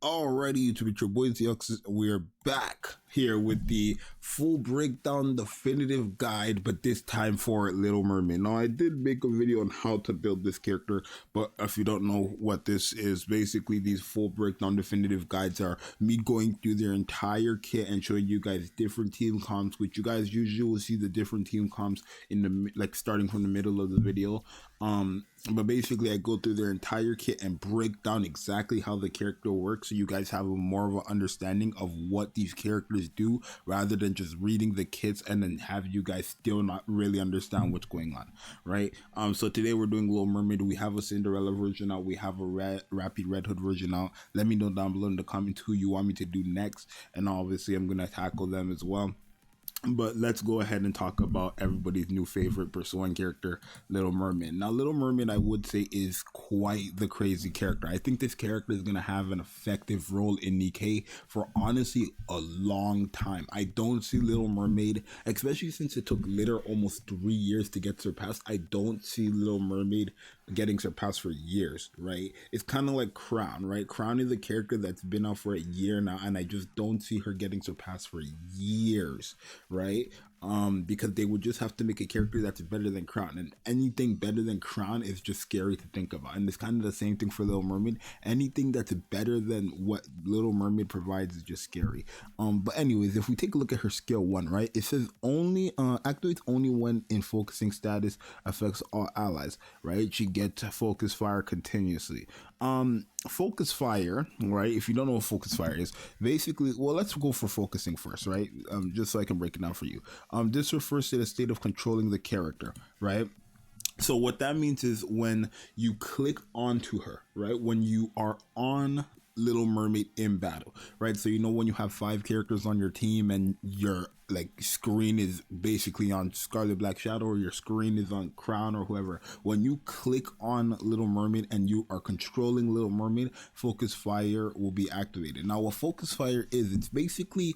Alrighty, YouTube, it's your boy Zxous. We're back here with the full breakdown definitive guide, but this time for Little Mermaid. Now, I did make a video on how to build this character, but if you don't know what this is, basically these full breakdown definitive guides are me going through their entire kit and showing you guys different team comps, which you guys usually will see the different team comps in the starting from the middle of the video. But basically I go through their entire kit and break down exactly how the character works, so you guys have more of an understanding of what these characters do, rather than just reading the kits and then have you guys still not really understand what's going on, right? So today we're doing Little Mermaid. We have a Cinderella version out, we have a Rappy Red Hood version out. Let me know down below in the comments who you want me to do next, and obviously I'm gonna tackle them as well. But let's go ahead and talk about everybody's new favorite Persona character, Little Mermaid. Now, Little Mermaid, I would say, is quite the crazy character. I think this character is going to have an effective role in Nikke for honestly a long time. I don't see Little Mermaid, especially since it took almost 3 years to get surpassed. I don't see Little Mermaid getting surpassed for years, right? It's kind of like Crown, right? Crown is a character that's been out for a year now, and I just don't see her getting surpassed for years, right? Because they would just have to make a character that's better than Crown, and anything better than Crown is just scary to think about. And it's kind of the same thing for Little Mermaid. Anything that's better than what Little Mermaid provides is just scary. But anyways, if we take a look at her skill 1, right, it says only activates only when in focusing status, affects all allies, right? She gets focus fire continuously. Focus fire, right, if you don't know what focus fire is, basically, well, let's go for focusing first, right? Just so I can break it down for you. This refers to the state of controlling the character, right? So what that means is when you click onto her, right, when you are on Little Mermaid in battle, right? So you know when you have 5 characters on your team and your screen is basically on Scarlet Black Shadow, or your screen is on Crown or whoever, when you click on Little Mermaid and you are controlling Little Mermaid, focus fire will be activated. Now what focus fire is, it's basically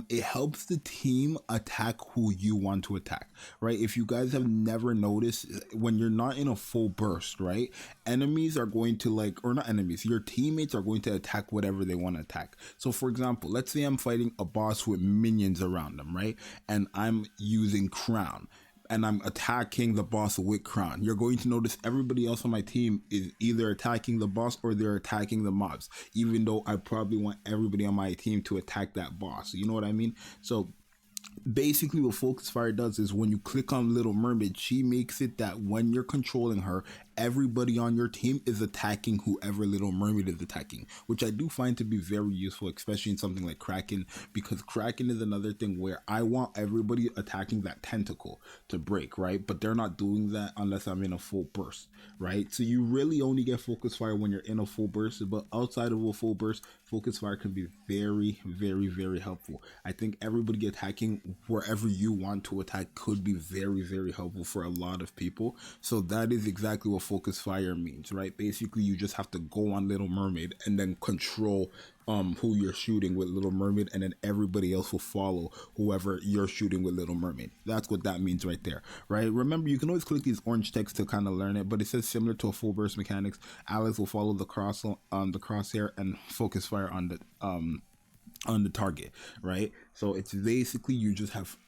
it helps the team attack who you want to attack, right? If you guys have never noticed, when you're not in a full burst, right, enemies are going to or not enemies, your teammates are going to attack whatever they want to attack. So for example, let's say I'm fighting a boss with minions around them, right, and I'm using Crown and I'm attacking the boss with Crown. You're going to notice everybody else on my team is either attacking the boss or they're attacking the mobs, even though I probably want everybody on my team to attack that boss. You know what I mean? So basically what focus fire does is when you click on Little Mermaid, she makes it that when you're controlling her, everybody on your team is attacking whoever Little Mermaid is attacking, which I do find to be very useful, especially in something like Kraken, because Kraken is another thing where I want everybody attacking that tentacle to break, right? But they're not doing that unless I'm in a full burst, right? So you really only get focus fire when you're in a full burst, but outside of a full burst, focus fire can be very, very, very helpful. I think everybody attacking wherever you want to attack could be very, very helpful for a lot of people. So that is exactly what focus fire means, right? Basically you just have to go on Little Mermaid and then control who you're shooting with Little Mermaid, and then everybody else will follow whoever you're shooting with Little Mermaid. That's what that means right there, right? Remember, you can always click these orange text to kind of learn it, but it says similar to a full burst mechanics, allies will follow the crosshair and focus fire on the target, right? So it's basically you just have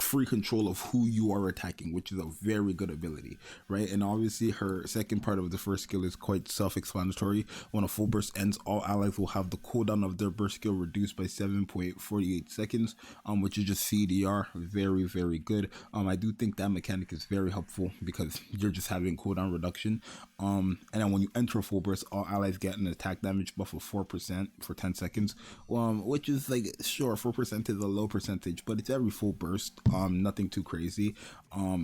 free control of who you are attacking, which is a very good ability, right? And obviously her second part of the first skill is quite self-explanatory. When a full burst ends, all allies will have the cooldown of their burst skill reduced by 7.48 seconds, which is just CDR. Very, very good. I do think that mechanic is very helpful because you're just having cooldown reduction. And then when you enter a full burst, all allies get an attack damage buff of 4% for 10 seconds, which is sure, 4% is a low percentage, but it's every full burst. Nothing too crazy. I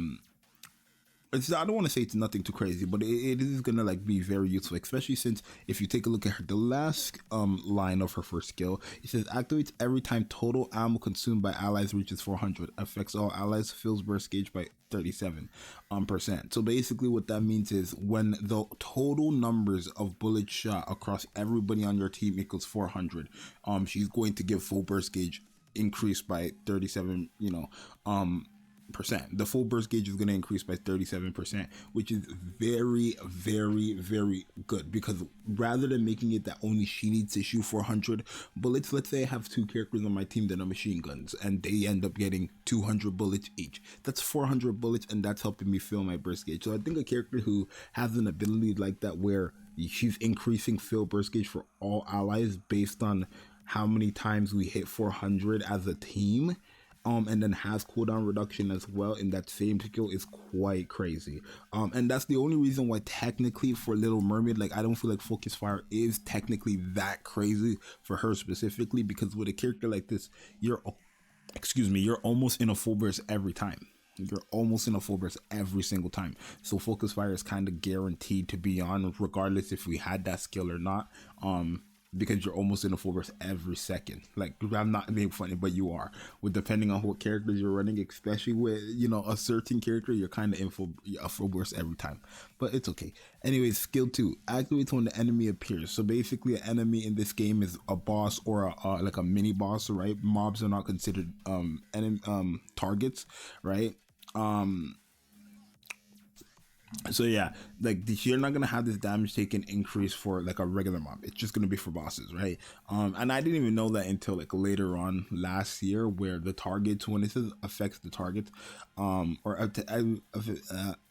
don't want to say it's nothing too crazy, but it is gonna be very useful, especially since if you take a look at her, the last line of her first skill, it says activates every time total ammo consumed by allies reaches 400, affects all allies, fills burst gauge by 37%. So basically what that means is when the total numbers of bullets shot across everybody on your team equals 400, she's going to give full burst gauge increased by 37, The full burst gauge is going to increase by 37%, which is very, very, very good, because rather than making it that only she needs to shoot 400 bullets, let's say I have 2 characters on my team that are machine guns and they end up getting 200 bullets each. That's 400 bullets, and that's helping me fill my burst gauge. So I think a character who has an ability like that, where she's increasing fill burst gauge for all allies based on how many times we hit 400 as a team, and then has cooldown reduction as well in that same skill, is quite crazy. And that's the only reason why technically for Little Mermaid, like, I don't feel like Focus Fire is technically that crazy for her specifically, because with a character like this, you're almost in a full burst every time. You're almost in a full burst every single time. So Focus Fire is kind of guaranteed to be on, regardless if we had that skill or not. Because you're almost in a full burst every second. Like, I'm not being funny, but you are. With depending on what characters you're running, especially with, you know, a certain character, you're kind of in a full burst every time. But it's okay. Anyways, skill 2 activates when the enemy appears. So basically, an enemy in this game is a boss or like a mini boss, right? Mobs are not considered targets, right? So yeah, like, you're not gonna have this damage taken increase for like a regular mob. It's just gonna be for bosses, right? And I didn't even know that until like later on last year, where the targets, when it says affects the target, or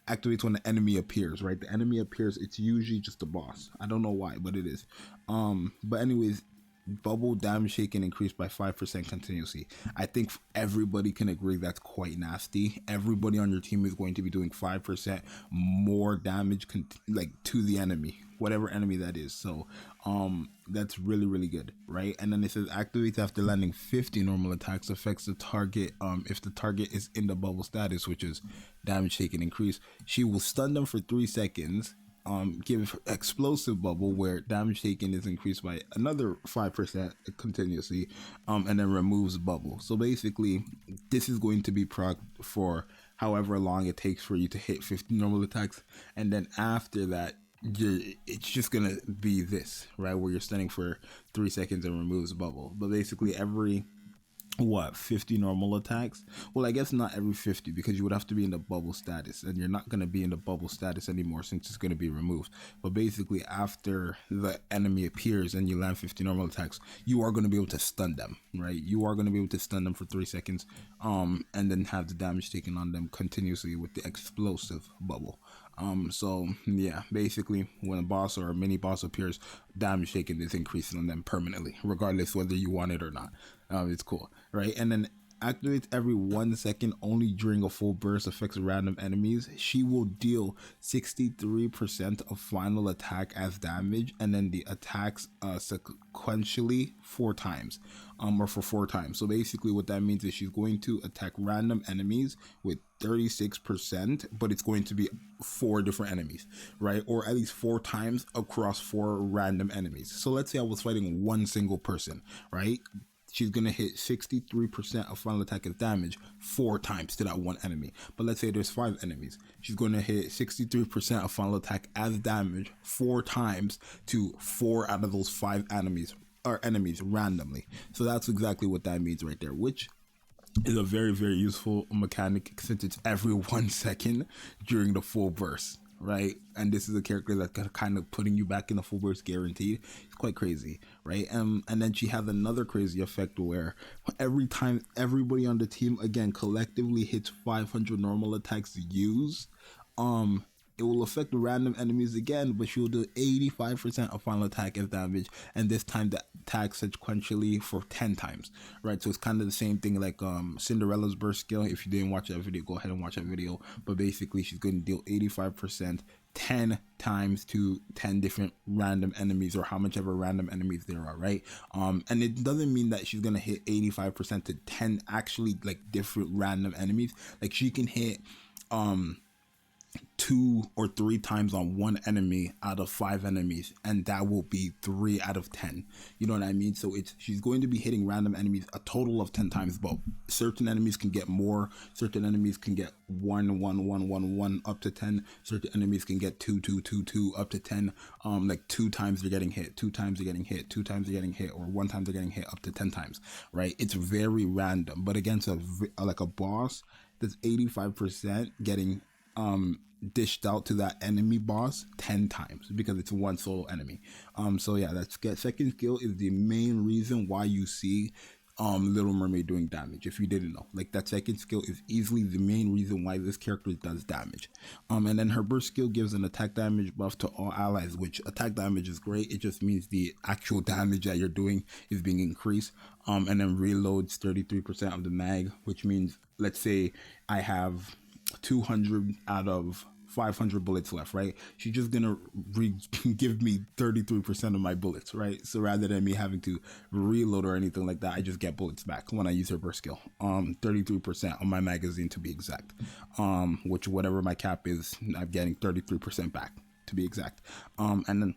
activates when the enemy appears, right? The enemy appears, it's usually just a boss. I don't know why, but it is. But anyways, bubble damage taken increased by 5% continuously. I think everybody can agree that's quite nasty. Everybody on your team is going to be doing 5% more damage like to the enemy, whatever enemy that is. So that's really, really good, right? And then it says activates after landing 50 normal attacks, affects the target if the target is in the bubble status, which is damage taken increase. She will stun them for 3 seconds, give explosive bubble, where damage taken is increased by another 5% continuously, and then removes bubble. So basically, this is going to be proc for however long it takes for you to hit 50 normal attacks, and then after that, it's just gonna be this, right, where you're stunning for 3 seconds and removes bubble. But basically, every 50 normal attacks, well, I guess not every 50, because you would have to be in the bubble status, and you're not going to be in the bubble status anymore since it's going to be removed. But basically, after the enemy appears and you land 50 normal attacks, you are going to be able to stun them, right? You are going to be able to stun them for 3 seconds, and then have the damage taken on them continuously with the explosive bubble. So yeah, basically, when a boss or a mini boss appears, damage taken is increasing on them permanently, regardless whether you want it or not. It's cool, right? And then activates every 1 second only during a full burst, affects random enemies. She will deal 63% of final attack as damage, and then the attacks sequentially 4 times, or for 4 times. So basically what that means is she's going to attack random enemies with 36%, but it's going to be 4 different enemies, right? Or at least 4 times across 4 random enemies. So let's say I was fighting one single person, right? She's going to hit 63% of final attack as damage 4 times to that one enemy. But let's say there's 5 enemies. She's going to hit 63% of final attack as damage 4 times to 4 out of those 5 enemies randomly. So that's exactly what that means right there, which is a very, very useful mechanic, since it's every 1 second during the full burst, right? And this is a character that's kind of putting you back in the full burst guaranteed. It's quite crazy, right? And then she has another crazy effect where every time everybody on the team, again, collectively hits 500 normal attacks used, it will affect random enemies again, but she will do 85% of final attack as damage, and this time the attack sequentially for 10 times, right? So it's kind of the same thing like Cinderella's burst skill. If you didn't watch that video, go ahead and watch that video. But basically, she's going to deal 85% 10 times to 10 different random enemies, or how much ever random enemies there are, right? And it doesn't mean that she's going to hit 85% to 10 actually like different random enemies. Like, she can hit 2 or 3 times on one enemy out of 5 enemies, and that will be 3 out of 10. You know what I mean? So she's going to be hitting random enemies a total of 10 times, but certain enemies can get more. Certain enemies can get 1, 1, 1, 1, 1 up to 10. Certain enemies can get 2, 2, 2, 2 up to 10. Like 2 times they're getting hit, 2 times they're getting hit, 2 times they're getting hit, or 1 time they're getting hit up to 10 times, right? It's very random, but against like a boss, that's 85% getting dished out to that enemy boss 10 times because it's one solo enemy. So yeah, that second skill is the main reason why you see Little Mermaid doing damage. If you didn't know, like, that second skill is easily the main reason why this character does damage. And then her burst skill gives an attack damage buff to all allies, which attack damage is great. It just means the actual damage that you're doing is being increased. And then reloads 33% of the mag, which means, let's say I have 200 out of 500 bullets left, right? She's just gonna give me 33% of my bullets, right? So rather than me having to reload or anything like that, I just get bullets back when I use her burst skill. 33% on my magazine to be exact. Which whatever my cap is, I'm getting 33% back to be exact. And then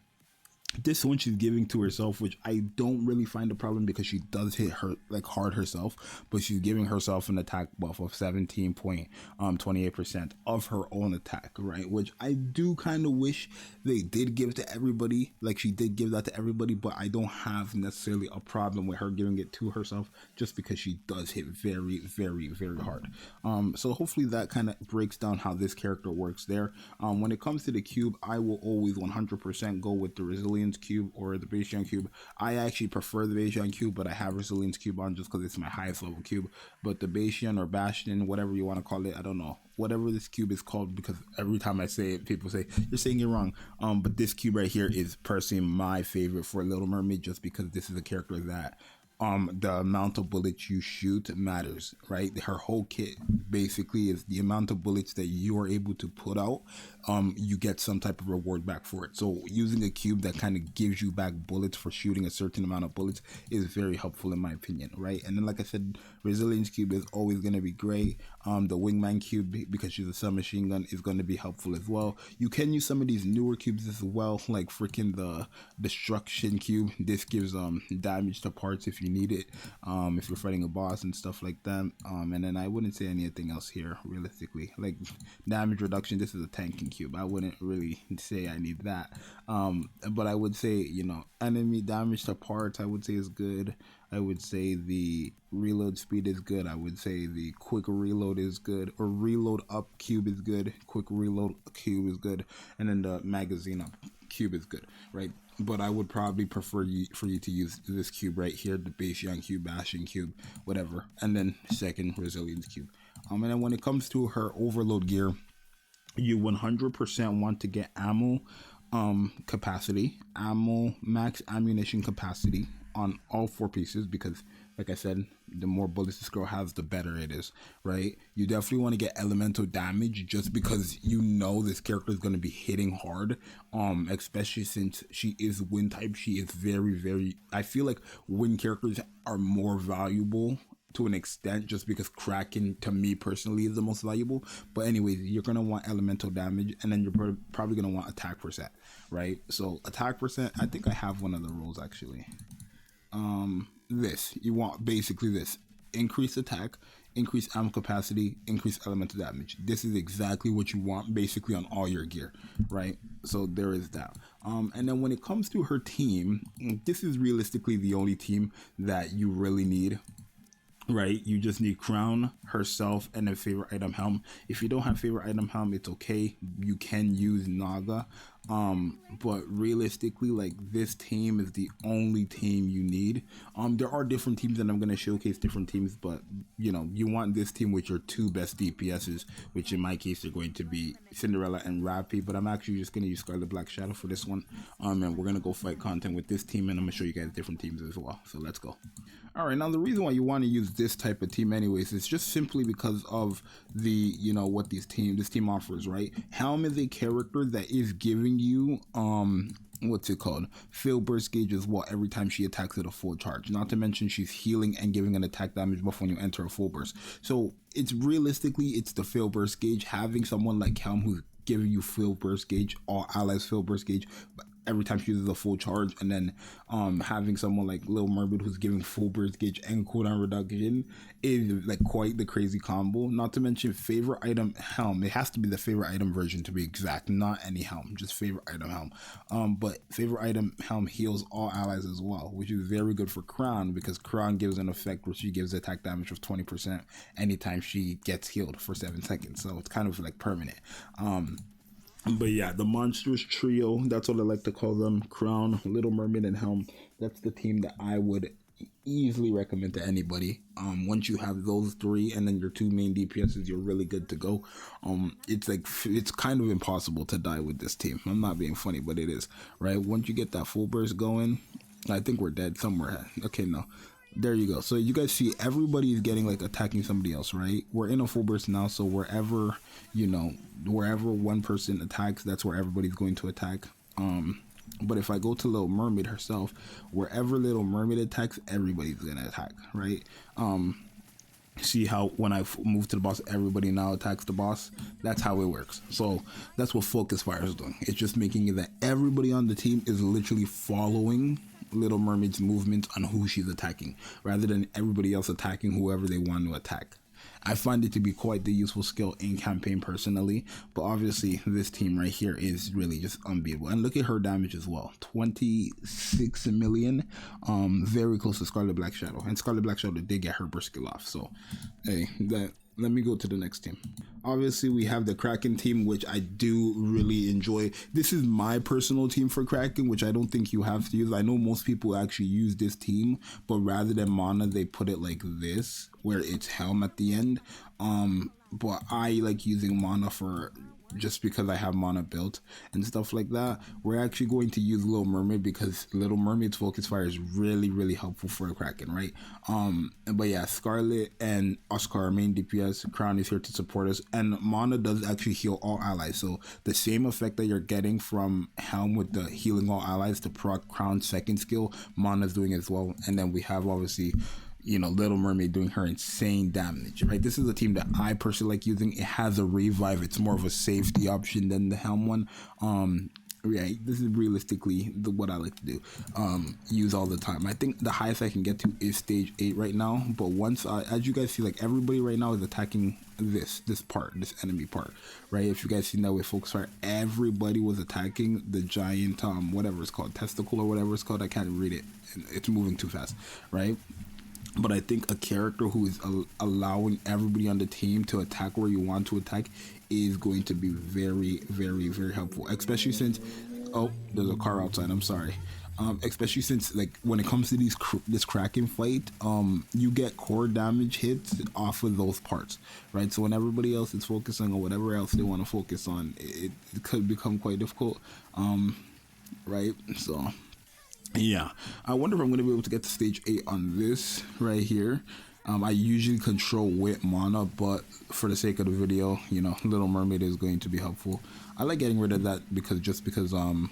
this one she's giving to herself, which I don't really find a problem because she does hit her like hard herself, but she's giving herself an attack buff of 17.28% of her own attack, right? Which I do kind of wish they did give to everybody. Like, she did give that to everybody, but I don't have necessarily a problem with her giving it to herself just because she does hit very, very, very hard. So hopefully that kind of breaks down how this character works there. When it comes to the cube, I will always 100% go with the resilience cube or the Bastion cube. I actually prefer the Bastion cube, but I have resilience cube on just because it's my highest level cube. But the Bastion or Bastion, whatever you want to call it, I don't know, whatever this cube is called, because every time I say it, people say you're saying it wrong. But this cube right here is personally my favorite for Little Mermaid, just because this is a character that the amount of bullets you shoot matters, right? Her whole kit basically is the amount of bullets that you are able to put out. You get some type of reward back for it. So using a cube that kind of gives you back bullets for shooting a certain amount of bullets is very helpful in my opinion, right? And then, like I said, resilience cube is always going to be great. The wingman cube, because she's a submachine gun, is going to be helpful as well. You can use some of these newer cubes as well, like freaking the destruction cube. This gives damage to parts if you need it, if you're fighting a boss and stuff like that. And then I wouldn't say anything else here realistically. Like damage reduction, this is a tanking cube. I wouldn't really say I need that. But I would say, you know, enemy damage to parts, I would say is good. I would say the reload speed is good. I would say the quick reload is good, or reload up cube is good. Quick reload cube is good, and then the magazine up cube is good, right? But I would probably prefer for you to use this cube right here, the Bastion cube, Bastion cube, whatever, and then second resilience cube. And then when it comes to her overload gear, you 100% want to get ammo capacity, max ammunition capacity on all 4 pieces, because like I said, the more bullets this girl has, the better it is, right? You definitely want to get elemental damage, just because you know this character is going to be hitting hard, especially since she is wind type. She is very, very, I feel like wind characters are more valuable to an extent, just because Kraken, to me personally, is the most valuable. But anyways, you're going to want elemental damage, and then you're probably going to want attack percent, right? So attack percent, I think I have one of the rules actually. This, you want basically this: increase attack, increase ammo capacity, increase elemental damage. This is exactly what you want basically on all your gear, right? So there is that. And then when it comes to her team, this is realistically the only team that you really need, right? You just need Crown, herself, and a favorite item helm. If you don't have favorite item helm, it's okay. You can use Naga. But realistically, like, this team is the only team you need. There are different teams, and I'm going to showcase different teams, but you know, you want this team with your 2 best DPSs, which in my case are going to be Cinderella and Rappy, but I'm actually just going to use Scarlet Black Shadow for this one. And we're going to go fight content with this team, and I'm going to show you guys different teams as well. So let's go. All right, now the reason why you want to use this type of team anyways is just simply because of the, you know, what this team offers, right? Helm is a character that is giving you what's it called, fail burst gauge as well every time she attacks at a full charge. Not to mention she's healing and giving an attack damage buff when you enter a full burst. So it's realistically, it's the fail burst gauge. Having someone like Helm who's giving you fail burst gauge, all allies fail burst gauge, every time she uses a full charge, and then having someone like Little Mermaid who's giving full burst gauge and cooldown reduction is like quite the crazy combo. Not to mention favorite item helm. It has to be the favorite item version to be exact, not any helm, just favorite item helm. But favorite item helm heals all allies as well, which is very good for Crown, because Crown gives an effect where she gives attack damage of 20% anytime she gets healed for 7 seconds. So it's kind of like permanent. But yeah, the monstrous trio, that's what I like to call them: Crown, Little Mermaid, and Helm. That's the team that I would easily recommend to anybody. Once you have those three and then your two main DPSs, you're really good to go. It's kind of impossible to die with this team. I'm not being funny, but it is, right? Once you get that full burst going, I think we're dead somewhere. Okay, no. There you go. So you guys see everybody is getting like attacking somebody else, right? We're in a full burst now, so wherever, you know, wherever one person attacks, that's where everybody's going to attack. But if I go to Little Mermaid herself, wherever Little Mermaid attacks, everybody's gonna attack, right? See how when I move to the boss, everybody now attacks the boss? That's how it works. So that's what Focus Fire is doing. It's just making it that everybody on the team is literally following Little Mermaid's movements on who she's attacking, rather than everybody else attacking whoever they want to attack. I find it to be quite the useful skill in campaign personally, but obviously this team right here is really just unbeatable. And look at her damage as well, 26 million, very close to Scarlet Black Shadow, and Scarlet Black Shadow did get her burst skill off. So hey, let me go to the next team. Obviously, we have the Kraken team, which I do really enjoy. This is my personal team for Kraken, which I don't think you have to use. I know most people actually use this team, but rather than mana, they put it like this, where it's Helm at the end. But I like using mana for just because I have mana built and stuff like that. We're actually going to use Little Mermaid because Little Mermaid's Focus Fire is really, really helpful for a Kraken, right? But yeah, Scarlet and Oscar, our main DPS, Crown is here to support us, and mana does actually heal all allies. So the same effect that you're getting from Helm with the healing all allies to proc Crown's second skill, mana is doing as well. And then we have obviously, you know, Little Mermaid doing her insane damage, right? This is a team that I personally like using. It has a revive. It's more of a safety option than the Helm one. Yeah, this is realistically what I like to do, use all the time. I think the highest I can get to is stage 8 right now, but once as you guys see, like everybody right now is attacking this enemy part, right? If you guys see that with Focus Fire, everybody was attacking the giant whatever it's called, testicle or whatever it's called. I can't read it, it's moving too fast, right? But I think a character who is allowing everybody on the team to attack where you want to attack is going to be very, very, very helpful. Especially since, oh, there's a car outside. I'm sorry. Especially since, like, when it comes to this Kraken fight, you get core damage hits off of those parts, right? So when everybody else is focusing on whatever else they want to focus on, it could become quite difficult, right? So yeah, I wonder if I'm going to be able to get to stage 8 on this right here. I usually control with mana, but for the sake of the video, you know, Little Mermaid is going to be helpful. I like getting rid of that because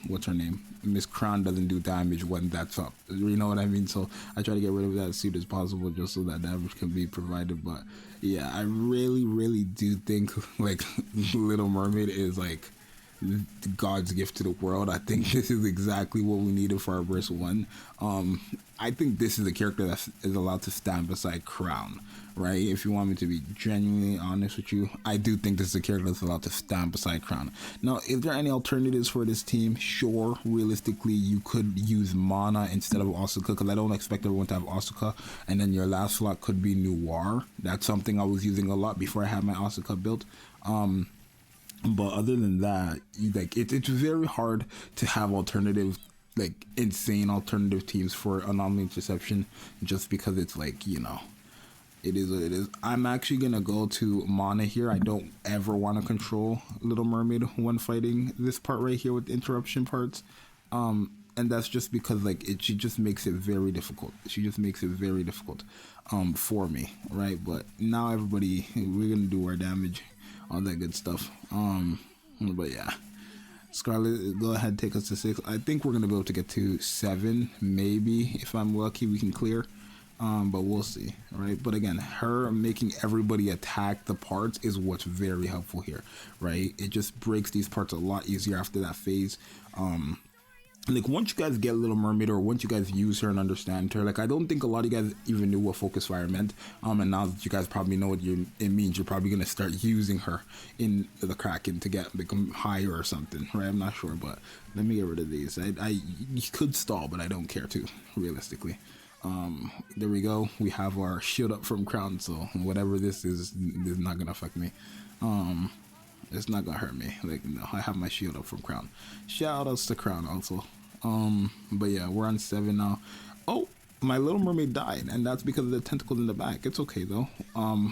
what's her name? Miss Crown doesn't do damage when that's up. You know what I mean? So I try to get rid of that as soon as possible just so that damage can be provided. But yeah, I really, really do think like Little Mermaid is like God's gift to the world. I think this is exactly what we needed for our verse 1. I think this is a character that is allowed to stand beside Crown, right? If you want me to be genuinely honest with you, I do think this is a character that's allowed to stand beside Crown. Now, is there any alternatives for this team? Sure, realistically, you could use Mana instead of Asuka, because I don't expect everyone to have Asuka, and then your last slot could be Noir. That's something I was using a lot before I had my Asuka built. But other than that, like it's very hard to have alternative, like insane alternative teams for Anomaly Interception, just because it's like, you know, it is what it is. I'm actually gonna go to Mana here. I don't ever want to control Little Mermaid when fighting this part right here with the interruption parts, and that's just because like she just makes it very difficult. She just makes it very difficult for me, right? But now everybody, we're gonna do our damage, all that good stuff. But yeah, Scarlet, go ahead, take us to 6. I think we're gonna be able to get to 7, maybe if I'm lucky we can clear, but we'll see, right? But again, her making everybody attack the parts is what's very helpful here, right? It just breaks these parts a lot easier after that phase. like once you guys get Little Mermaid, or once you guys use her and understand her, like I don't think a lot of you guys even knew what focus fire meant. And now that you guys probably know what it means, you're probably gonna start using her in the Kraken to become higher or something, right? I'm not sure, but let me get rid of these. I you could stall, but I don't care to, realistically. There we go. We have our shield up from Crown, so whatever this is not gonna affect me. It's not gonna hurt me. Like, no, I have my shield up from Crown. Shout outs to Crown also. But yeah, we're on 7 now. Oh, my Little Mermaid died, and that's because of the tentacles in the back. It's okay though.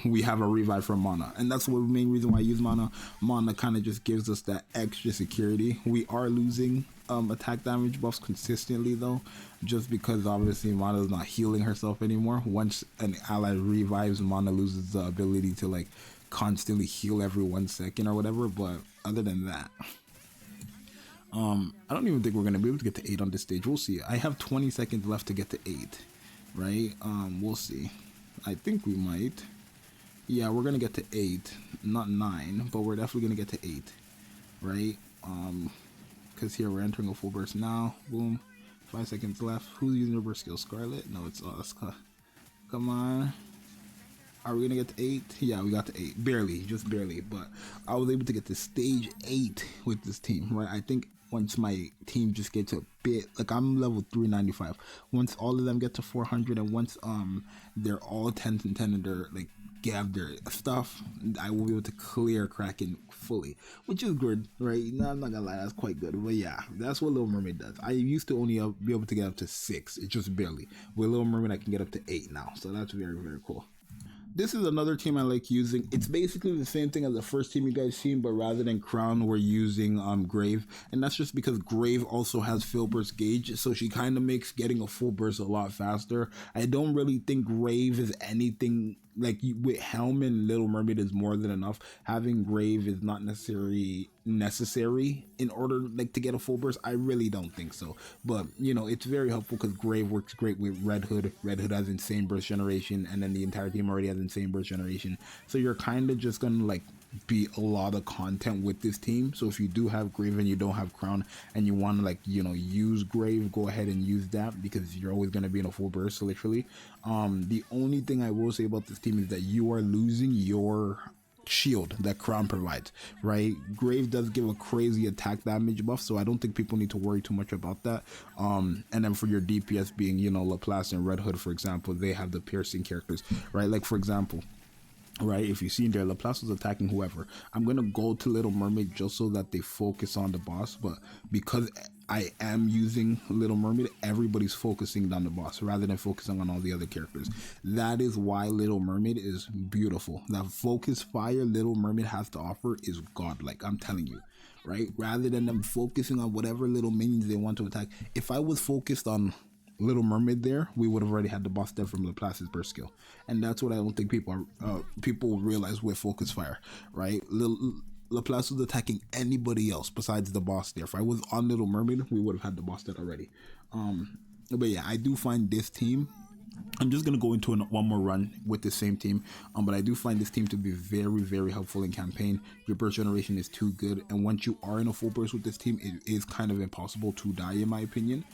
We have a revive from Mana, and that's the main reason why I use Mana. Mana kind of just gives us that extra security. We are losing attack damage buffs consistently though, just because obviously Mana is not healing herself anymore. Once an ally revives, Mana loses the ability to like constantly heal every 1 second or whatever. But other than that, I don't even think we're gonna be able to get to 8 on this stage. We'll see. I have 20 seconds left to get to 8, right? We'll see. I think we might. Yeah, we're gonna get to 8, not 9, but we're definitely gonna get to 8, right? Because here we're entering a full burst now. Boom. 5 seconds left. Who's using your burst skill? Scarlet? No, it's us. Come on. Are we gonna get to 8? Yeah, we got to 8. Barely, just barely. But I was able to get to stage 8 with this team, right? I think once my team just gets a bit, like I'm level 395. Once all of them get to 400, and once they're all 10 and 10 and they're like have their stuff, I will be able to clear Kraken fully, which is good, right? No, I'm not gonna lie, that's quite good. But yeah, that's what Little Mermaid does. I used to only be able to get up to 6. It's just barely. With Little Mermaid, I can get up to 8 now, so that's very, very cool. This is another team I like using. It's basically the same thing as the first team you guys seen, but rather than Crown, we're using Grave. And that's just because Grave also has full burst gauge, so she kind of makes getting a full burst a lot faster. I don't really think Grave is anything like with Helm and Little Mermaid is more than enough. Having Grave is not necessarily necessary in order like to get a full burst. I really don't think so, but you know, it's very helpful because Grave works great with Red Hood. Red Hood has insane burst generation, and then the entire team already has insane burst generation, so you're kind of just gonna like be a lot of content with this team. So if you do have Grave and you don't have Crown and you want to like, you know, use Grave, go ahead and use that because you're always going to be in a full burst literally. The only thing I will say about this team is that you are losing your shield that Crown provides, right? Grave does give a crazy attack damage buff, so I don't think people need to worry too much about that. And then for your DPS being, you know, Laplace and Red Hood, for example, they have the piercing characters, right? Like for example, right, if you see there, Laplace was attacking whoever. I'm gonna go to Little Mermaid just so that they focus on the boss, but because I am using Little Mermaid, everybody's focusing on the boss rather than focusing on all the other characters. That is why Little Mermaid is beautiful. That focus fire Little Mermaid has to offer is godlike, I'm telling you, right? Rather than them focusing on whatever little minions they want to attack. If I was focused on Little Mermaid there, we would have already had the boss dead from Laplace's burst skill, and that's what I don't think people realize with focus fire, right? Laplace was attacking anybody else besides the boss there. If I was on Little Mermaid, we would have had the boss dead already. But yeah, I do find this team, I'm just going to go into one more run with the same team, but I do find this team to be very, very helpful in campaign. Your burst generation is too good, and once you are in a full burst with this team, it is kind of impossible to die in my opinion.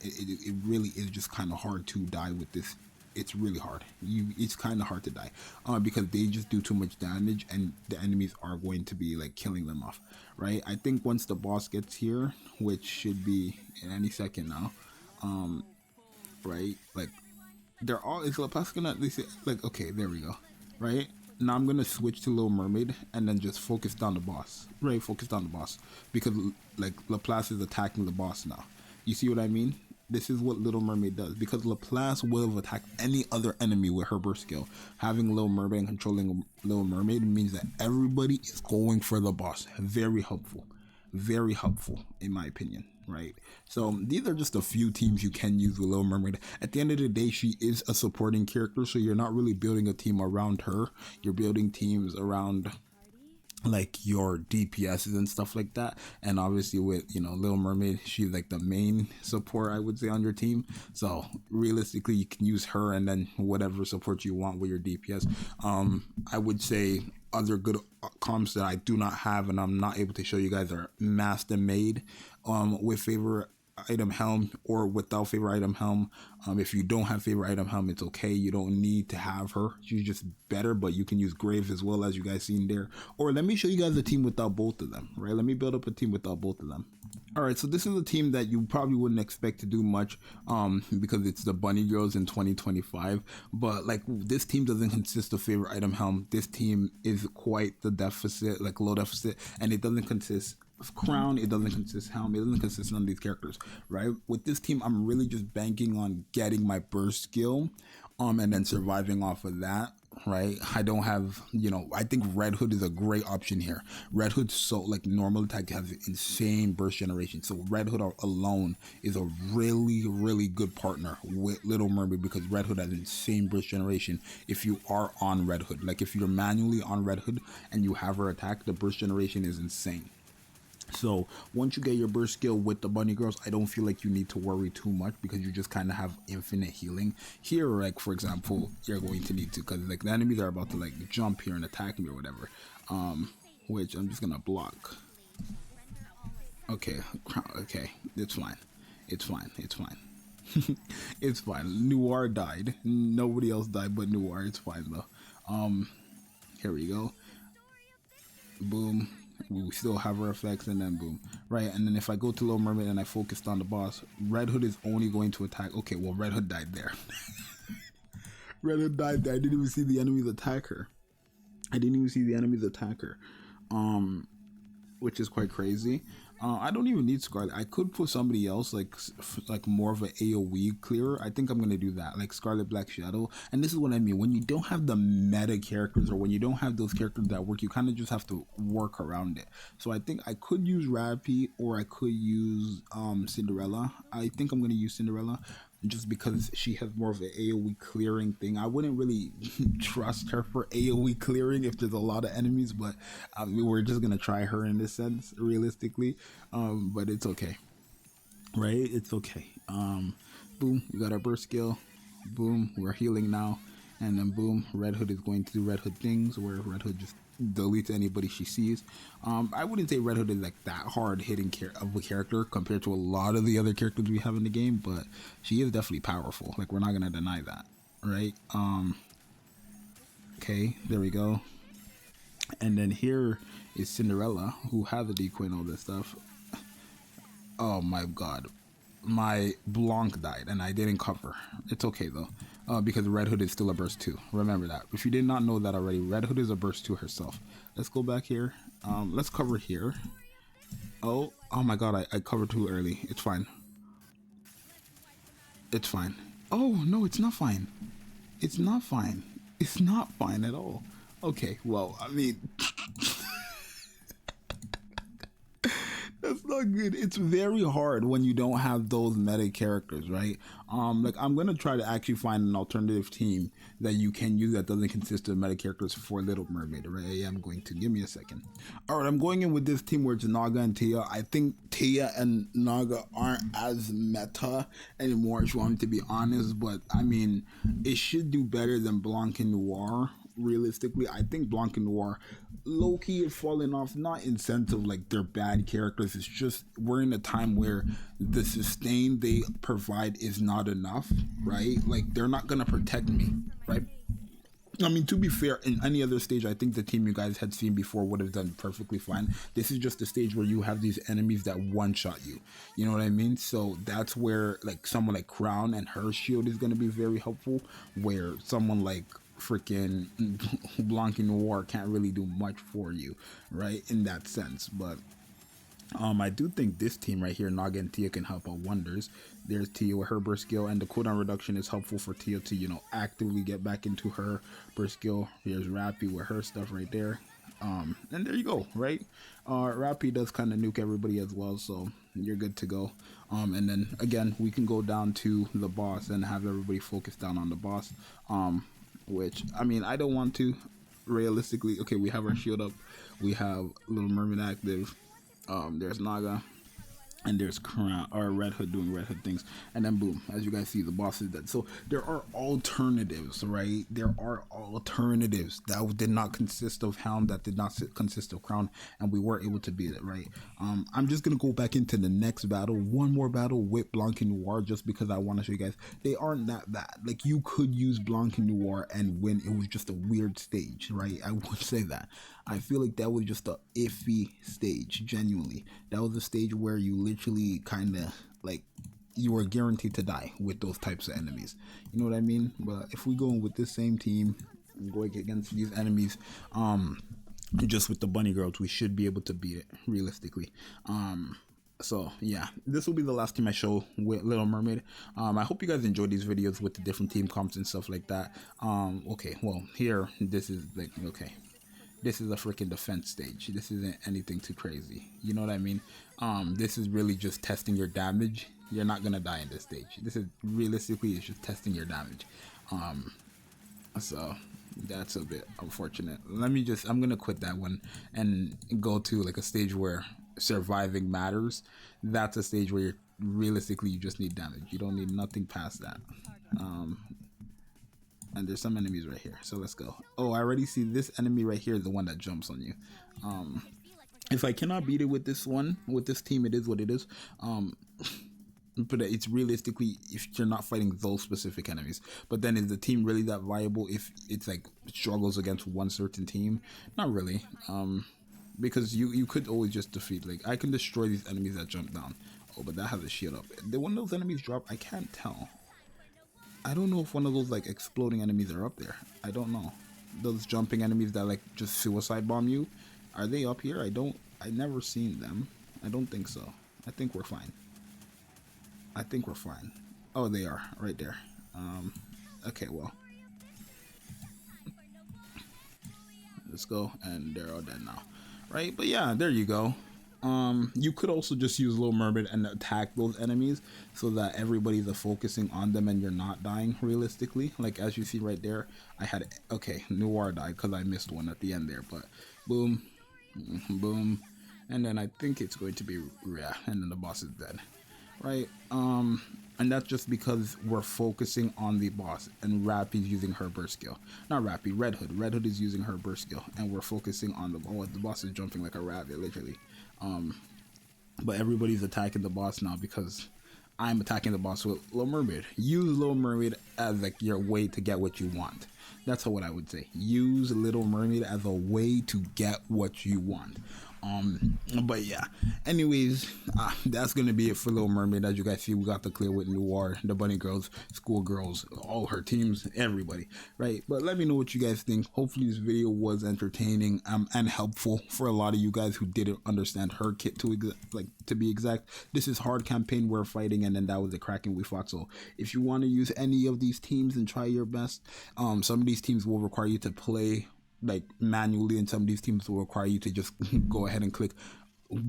It really is just kind of hard to die with this. It's really hard. It's kind of hard to die because they just do too much damage, and the enemies are going to be like killing them off, right? I think once the boss gets here, which should be in any second now, right? Like they're all, is Laplace gonna, they say, like, okay, there we go, right? Now I'm gonna switch to Little Mermaid and then just focus down the boss, right? Focus down the boss because like Laplace is attacking the boss now. You see what I mean? This is what Little Mermaid does, because Laplace will have attacked any other enemy with her burst skill. Having Little Mermaid and controlling Little Mermaid means that everybody is going for the boss. Very helpful in my opinion, right? So these are just a few teams you can use with Little Mermaid. At the end of the day, she is a supporting character, so you're not really building a team around her. You're building teams around like your DPSs and stuff like that, and obviously with, you know, Little Mermaid, she's like the main support, I would say, on your team. So realistically, you can use her and then whatever support you want with your DPS. I would say other good comps that I do not have and I'm not able to show you guys are Masked and Maid. With favor, item helm or without favorite item helm. If you don't have favorite item helm, it's okay. You don't need to have her. She's just better, but you can use Graves as well, as you guys seen there. Or let me show you guys a team without both of them, right? Let me build up a team without both of them. All right, so this is a team that you probably wouldn't expect to do much because it's the Bunny Girls in 2025. But like, this team doesn't consist of favorite item helm. This team is quite the deficit, like low deficit, and it doesn't consist of crown, it doesn't consist helm, it doesn't consist of none of these characters, right? With this team, I'm really just banking on getting my burst skill and then surviving off of that, right? I don't have, you know, I think Red Hood is a great option here. Red Hood, so like normal attack, has insane burst generation, so Red Hood alone is a really good partner with Little Mermaid, because Red Hood has insane burst generation if you are on Red Hood. Like if you're manually on Red Hood and you have her attack, the burst generation is insane. So once you get your burst skill with the Bunny Girls, I don't feel like you need to worry too much, because you just kind of have infinite healing. Here, like for example, you're going to need to, because like the enemies are about to like jump here and attack me or whatever, which I'm just gonna block. Okay, it's fine, it's fine. It's fine. Noir died. Nobody else died but Noir. It's fine though. Here we go. Boom. We still have her effects, and then boom, right? And then if I go to Little Mermaid and I focused on the boss, Red Hood is only going to attack. Okay, well, Red Hood died there. Red Hood died there. I didn't even see the enemies attack her. Which is quite crazy. I don't even need Scarlet. I could put somebody else, like more of an AoE clearer. I think I'm gonna do that, like Scarlet Black Shadow. And this is what I mean, when you don't have the meta characters, or when you don't have those characters that work, you kind of just have to work around it. So I think I could use Rappy, or I could use Cinderella. I think I'm gonna use Cinderella, just because she has more of an AoE clearing thing. I wouldn't really trust her for AoE clearing if there's a lot of enemies, but I mean, we're just gonna try her in this sense, realistically. But it's okay, right? It's okay. Boom, we got our burst skill. Boom, we're healing now. And then boom, Red Hood is going to do Red Hood things, where Red Hood just deletes anybody she sees. I wouldn't say Red Hood is like that hard hitting of a character compared to a lot of the other characters we have in the game, but she is definitely powerful. Like, we're not gonna deny that, right? Okay, there we go. And then here is Cinderella, who has a decoy and all this stuff. Oh my god, my Blanc died and I didn't cover. It's okay though. Because Red Hood is still a burst 2. Remember that. If you did not know that already, Red Hood is a burst 2 herself. Let's go back here. Let's cover here. Oh my god, I covered too early. It's fine. It's fine. Oh, no, it's not fine. It's not fine. It's not fine at all. Okay, well, I mean... That's not good. It's very hard when you don't have those meta characters, right? Like, I'm gonna try to actually find an alternative team that you can use that doesn't consist of meta characters for Little Mermaid, right? Yeah, I'm going to, give me a second. All right, I'm going in with this team where it's Naga and Tia. I think Tia and Naga aren't as meta anymore, if you want me to be honest, but I mean, it should do better than Blanc and Noir. Realistically, I think Blanc and Noir low-key is falling off, not in sense of like they're bad characters. It's just we're in a time where the sustain they provide is not enough, right? Like, they're not gonna protect me, right? I mean, to be fair, in any other stage, I think the team you guys had seen before would have done perfectly fine. This is just a stage where you have these enemies that one-shot you. You know what I mean? So that's where like someone like Crown and her shield is going to be very helpful, where someone like freaking Blanc and Noir can't really do much for you, right? In that sense, but I do think this team right here, Naga and Tia, can help out wonders. There's Tia with her burst skill, and the cooldown reduction is helpful for Tia to, you know, actively get back into her burst skill. Here's Rappy with her stuff right there. And there you go, right? Rappy does kind of nuke everybody as well, so you're good to go. And then again, we can go down to the boss and have everybody focus down on the boss. Which, I mean, I don't want to, realistically. Okay, we have our shield up. We have Little Mermaid active. There's Naga. and there's Crown or Red Hood doing Red Hood things, and then boom, as you guys see, the boss is dead. So there are alternatives, right? There are alternatives that did not consist of Hound, that did not consist of Crown, and we were able to beat it, right? I'm just gonna go back into the next battle, one more battle with Blanc and Noir, just because I want to show you guys they aren't that bad. Like, you could use Blanc and Noir and win. It was just a weird stage, right? I would say that. I feel like that was just a iffy stage, genuinely. That was a stage where you literally kind of, like, you were guaranteed to die with those types of enemies. You know what I mean? But if we go in with this same team and going against these enemies, just with the bunny girls, we should be able to beat it, realistically. So yeah, this will be the last team I show with Little Mermaid. I hope you guys enjoyed these videos with the different team comps and stuff like that. Okay, well, here, this is like, okay, this is a freaking defense stage. This isn't anything too crazy. You know what I mean? This is really just testing your damage. You're not gonna die in this stage. This is realistically, it's just testing your damage. So that's a bit unfortunate. I'm gonna quit that one and go to like a stage where surviving matters. That's a stage where realistically you just need damage. You don't need nothing past that. And there's some enemies right here, so let's go. Oh, I already see this enemy right here, the one that jumps on you. If I cannot beat it with this one, with this team, it is what it is. But it's realistically, if you're not fighting those specific enemies. But then is the team really that viable if it's like struggles against one certain team? Not really. Because you could always just defeat, like, I can destroy these enemies that jump down. Oh, but that has a shield up. Did one of those enemies drop? I can't tell. I don't know if one of those like exploding enemies are up there. I don't know. Those jumping enemies that like just suicide bomb you, are they up here? I never seen them. I don't think so. I think we're fine. I think we're fine. Oh, they are right there. Okay, well, let's go, and they're all dead now, right? But yeah, there you go. You could also just use Little Mermaid and attack those enemies so that everybody's focusing on them and you're not dying realistically. Like, as you see right there, I had, okay, Noir died because I missed one at the end there, but boom, boom, and then I think it's going to be, yeah, and then the boss is dead, right? And that's just because we're focusing on the boss, and Rappy's using her burst skill. Not Rappy, Red Hood. Red Hood is using her burst skill, and we're focusing on the boss is jumping like a rabbit, literally. But everybody's attacking the boss now because I'm attacking the boss with Little Mermaid. Use Little Mermaid as like your way to get what you want. That's what I would say. Use Little Mermaid as a way to get what you want. But yeah, anyways, that's gonna be it for Little Mermaid. As you guys see, we got the clear with Noir, the bunny girls, schoolgirls, all her teams, everybody, right? But let me know what you guys think. Hopefully this video was entertaining and helpful for a lot of you guys who didn't understand her kit to be exact. This is hard campaign we're fighting, and then that was the Kraken we fought. So if you want to use any of these teams and try your best, some of these teams will require you to play like manually, and some of these teams will require you to just go ahead and click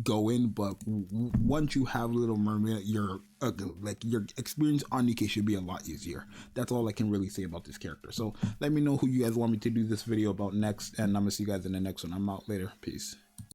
go in. But once you have Little Mermaid, your experience on Nikke should be a lot easier. That's all I can really say about this character. So let me know who you guys want me to do this video about next, and I'm gonna see you guys in the next one. I'm out later. Peace.